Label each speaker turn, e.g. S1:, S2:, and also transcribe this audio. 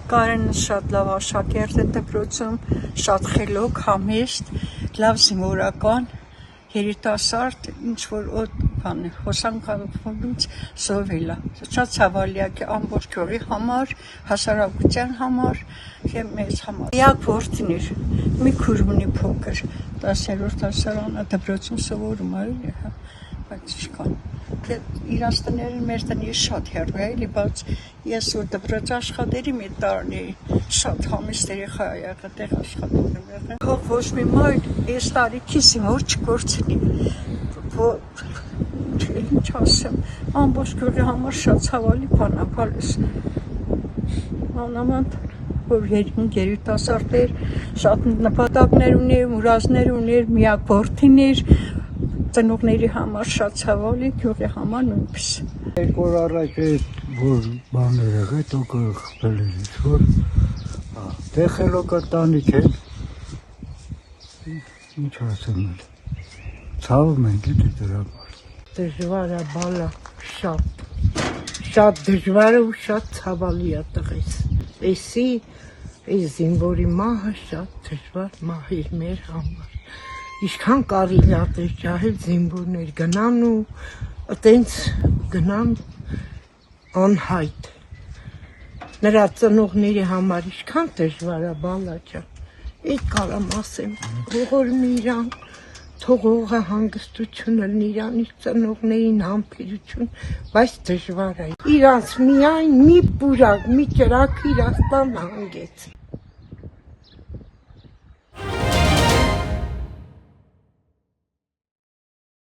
S1: Կարենը շատ լավ աշակերտ է դպրոցում, շատ խելոք, համեստ, լավ զինվորական, երիտասարդ, ինչ-որ հոսանքավորումից սովելա, շատ ցավալի է ամբողջ գյուղի համար, հասարակության համար և մեզ համար։ Միակ որդին էր, մի քույր ունի փոքր, 10-րդ դասարանը դպրոցում սովորում է, բայց ինչքան։ Իրանց տները մեր տնից շատ հեռու է, բայց ես որ դպրոց աշխատերի մի տարի, շատ համեստ երեխա է եղել, տեղ աշխատում եմ եղել։ Ոչ մի մայր այս տարիքիս որ չկորցնի, ինչ ասեմ, ամբողջ գյուղի համար շատ ցավալի բան է, բալես։ Մանավանդ որ երիտասարդ էր, շատ նպատակներ ուներ, մուրազներ ուներ, միակ որդին էր, ծնողների համար շատ ցավալի, գյուղի համար նույնպես։
S2: Երկու օր առաջ որ բաներ եղել, տոկը խփել էր, որ դե խելոքը տանիք են, ինչ ասեմ էլ, ցավում ենք էդի դրա համար։
S3: Դժվար է բալա, շատ դժվար ու շատ ցավալի է տղես։ Էսի այս զինվորի մահը շատ դժվար մահ էր մեր համար։ Ինչքան կարելի է այդպես ջահել զինվորներ գնան ու այտենց գնան անհայտ։ Նրա ծնողների համար ինչքան դժվար է բալա ջան։ Այդ կարամ ասեմ, ողորմ իրան, թողողը հանգստություն լինի իրան իր ծնողներին համբերություն, բայց դժվար է։ Իրանց միայն մի պուրակ, մի ճրակ իրան տան հանգեց։